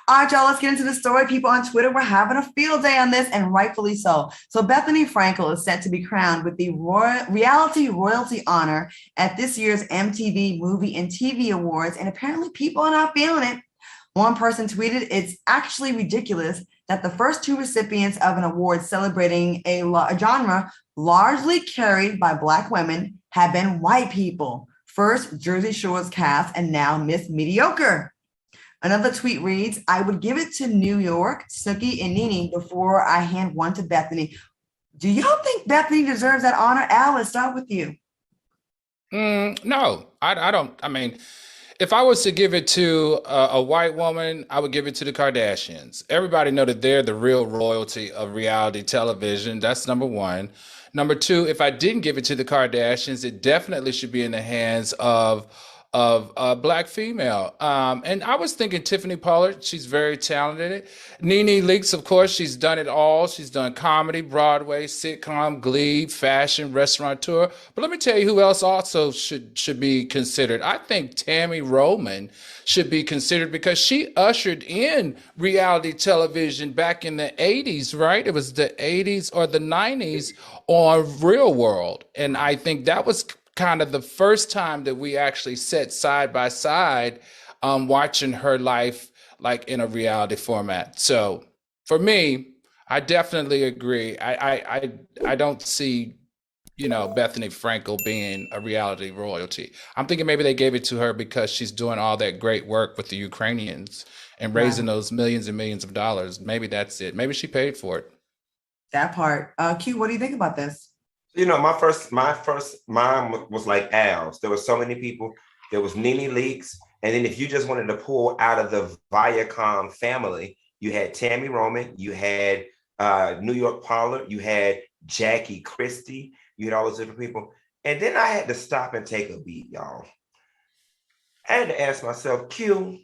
All right, y'all, let's get into the story. People on Twitter were having a field day on this, and rightfully so. So Bethenny Frankel is set to be crowned with the reality royalty honor at this year's MTV Movie and TV Awards, and apparently people are not feeling it. One person tweeted, "It's actually ridiculous that the first two recipients of an award celebrating a genre largely carried by Black women have been white people. First, Jersey Shore's cast, and now Miss Mediocre." Another tweet reads, "I would give it to New York, Snooki, and Nene before I hand one to Bethenny." Do y'all think Bethenny deserves that honor? Al, let's start with you. No, I don't. I mean, if I was to give it to a white woman, I would give it to the Kardashians. Everybody know that they're the real royalty of reality television. That's number one. Number two, if I didn't give it to the Kardashians, it definitely should be in the hands of a Black female. And I was thinking Tiffany Pollard. She's very talented. Nene Leakes, of course, she's done it all. She's done comedy, Broadway, sitcom, Glee, fashion, restaurateur. But let me tell you who else also should be considered. I think Tammy Roman should be considered because she ushered in reality television back in the 80s, right? It was the 80s or the 90s on Real World. And I think that was kind of the first time that we actually sat side by side watching her life like in a reality format. So for me, I definitely agree. I don't see, Bethenny Frankel being a reality royalty. I'm thinking maybe they gave it to her because she's doing all that great work with the Ukrainians and raising those millions and millions of dollars. Maybe that's it. Maybe she paid for it. That part. Q, what do you think about this? My first mind was like Al's. There were so many people. There was Nene Leakes, and then if you just wanted to pull out of the Viacom family, you had Tammy Roman, you had New York Pollard, you had Jackie Christie, you had all those different people. And then I had to stop and take a beat, y'all. I had to ask myself, Q,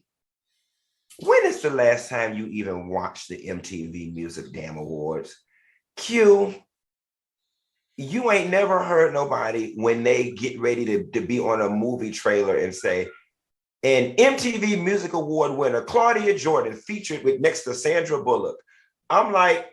when is the last time you even watched the MTV Music Damn Awards? Q, you ain't never heard nobody when they get ready to be on a movie trailer and say, an MTV Music Award winner, Claudia Jordan, featured with next to Sandra Bullock. I'm like,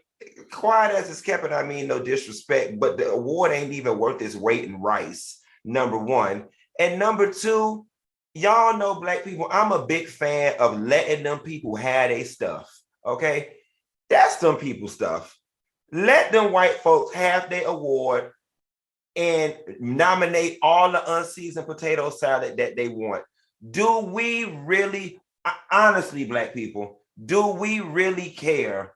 quiet as it's kept, and I mean no disrespect, but the award ain't even worth its weight in rice, number one. And number two, y'all know Black people, I'm a big fan of letting them people have their stuff, okay? That's them people stuff. Let them white folks have their award and nominate all the unseasoned potato salad that they want. Do we really, honestly, Black people, do we really care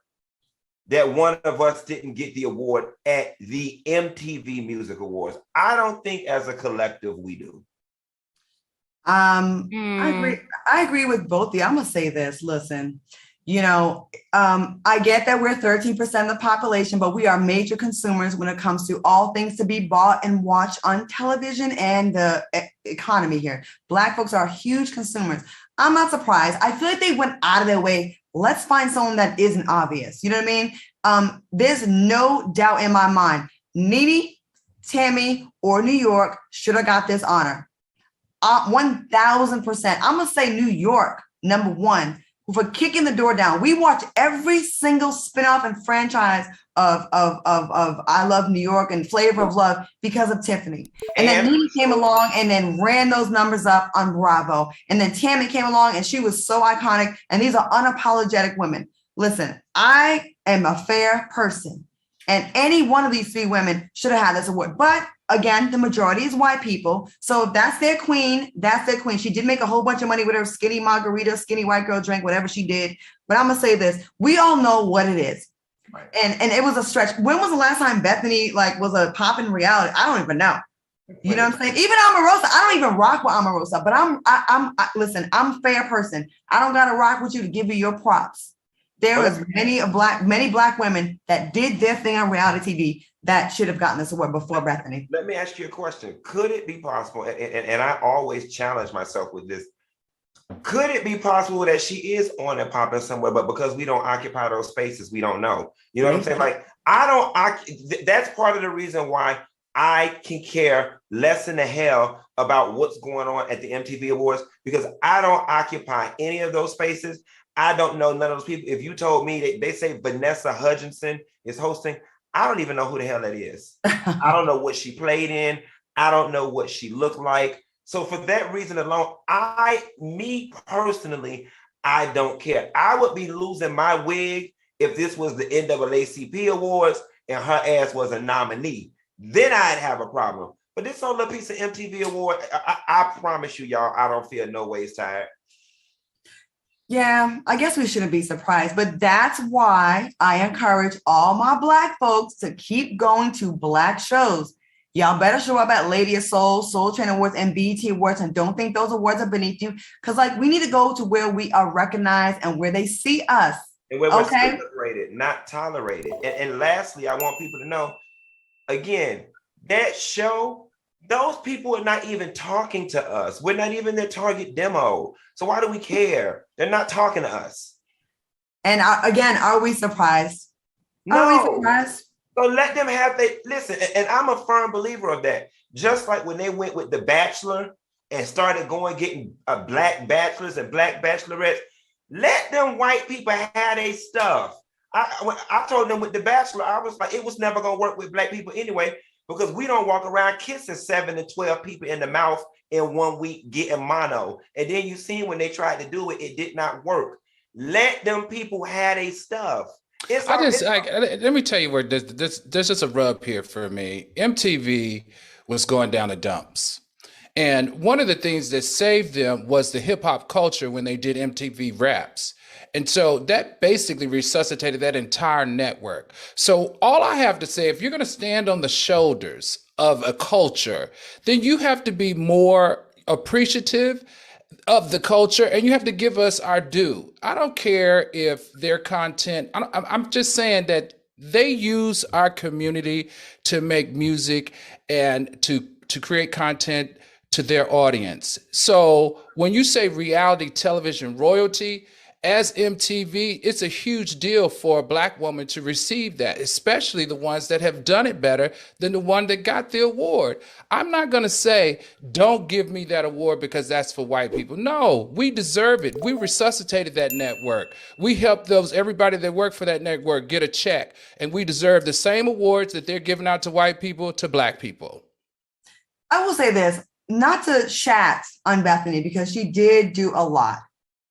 that one of us didn't get the award at the MTV Music Awards? I don't think as a collective we do. I agree with both of you. I'm gonna say this. Listen, I get that we're 13% of the population, but we are major consumers when it comes to all things to be bought and watched on television and the economy here. Black folks are huge consumers. I'm not surprised. I feel like they went out of their way. Let's find someone that isn't obvious. You know what I mean? There's no doubt in my mind. Nene, Tammy, or New York should have got this honor. 1,000%. I'm going to say New York, number one, for kicking the door down. We watch every single spinoff and franchise of I Love New York and Flavor of Love because of Tiffany. And then Nene came along and then ran those numbers up on Bravo. And then Tammy came along and she was so iconic. And these are unapologetic women. Listen, I am a fair person. And any one of these three women should have had this award. But again, the majority is white people. So if that's their queen, that's their queen. She did make a whole bunch of money with her skinny margarita, skinny white girl drink, whatever she did. But I'm going to say this. We all know what it is. Right. And it was a stretch. When was the last time Bethenny was a pop in reality? I don't even know. You know what I'm saying? Even Omarosa, I don't even rock with Omarosa. But listen, I'm a fair person. I don't got to rock with you to give you your props. There was many black women that did their thing on reality TV that should have gotten this award before Bethenny. Let me ask you a question. Could it be possible, and I always challenge myself with this, could it be possible that she is on and popping somewhere, but because we don't occupy those spaces, we don't know? You know what I'm saying? Like, that's part of the reason why I can care less than the hell about what's going on at the MTV Awards, because I don't occupy any of those spaces. I don't know none of those people. If you told me they say Vanessa Hudgenson is hosting, I don't even know who the hell that is. I don't know what she played in. I don't know what she looked like. So for that reason alone, me personally, I don't care. I would be losing my wig if this was the NAACP Awards and her ass was a nominee. Then I'd have a problem. But this whole little piece of MTV Award, I promise you, y'all, I don't feel no ways tired. Yeah, I guess we shouldn't be surprised, but that's why I encourage all my Black folks to keep going to Black shows. Y'all better show up at Lady of Soul, Soul Train Awards, and BET Awards, and don't think those awards are beneath you, because like we need to go to where we are recognized and where they see us. And where we're celebrated, not tolerated. And lastly, I want people to know, again, that show, those people are not even talking to us. We're not even their target demo. So why do we care? They're not talking to us. And again, are we surprised? No. Are we surprised? So let them have listen, and I'm a firm believer of that. Just like when they went with The Bachelor and started getting Black bachelors and Black bachelorettes, let them white people have their stuff. I told them with The Bachelor, I was like, it was never going to work with Black people anyway, because we don't walk around kissing 7 to 12 people in the mouth in 1 week getting mono. And then you see when they tried to do it, it did not work. Let them people have their stuff. Let me tell you where there's just a rub here for me. MTV was going down the dumps. And one of the things that saved them was the hip hop culture when they did MTV Raps. And so that basically resuscitated that entire network. So all I have to say, if you're going to stand on the shoulders of a culture, then you have to be more appreciative of the culture, and you have to give us our due. I don't care if their content, I'm just saying that they use our community to make music and to create content to their audience. So when you say reality television royalty, as MTV, it's a huge deal for a Black woman to receive that, especially the ones that have done it better than the one that got the award. I'm not going to say, don't give me that award because that's for white people. No, we deserve it. We resuscitated that network. We helped everybody that worked for that network get a check, and we deserve the same awards that they're giving out to white people to Black people. I will say this, not to chat on Bethenny, because she did do a lot.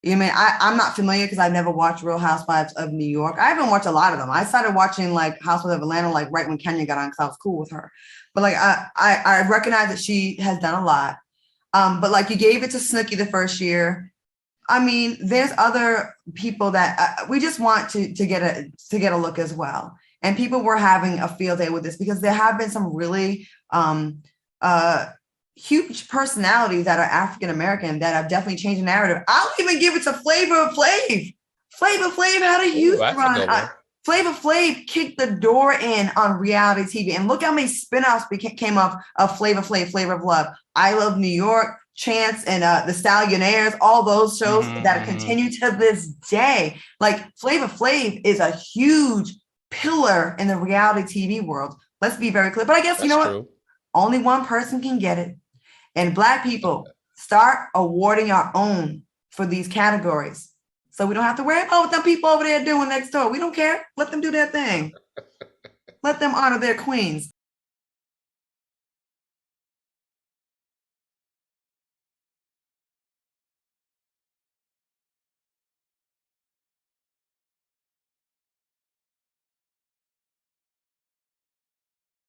You know, I'm not familiar because I've never watched Real Housewives of New York. I haven't watched a lot of them. I started watching like Housewives of Atlanta like right when Kenya got on because I was cool with her. But like I recognize that she has done a lot. But like you gave it to Snooki the first year. I mean, there's other people that we just want to get a look as well. And people were having a field day with this because there have been some really huge personalities that are African-American that have definitely changed the narrative. I'll even give it to Flavor Flav. Flavor Flav had a huge run. Flavor Flav kicked the door in on reality TV. And look how many spinoffs came up of Flavor Flav, Flavor of Love, I Love New York, Chance, and the Stallionaires, all those shows that continue to this day. Like Flavor Flav is a huge pillar in the reality TV world. Let's be very clear. But I guess, you know what? Only one person can get it. And Black people, start awarding our own for these categories. So we don't have to worry about what them people over there doing next door. We don't care. Let them do their thing. Let them honor their queens.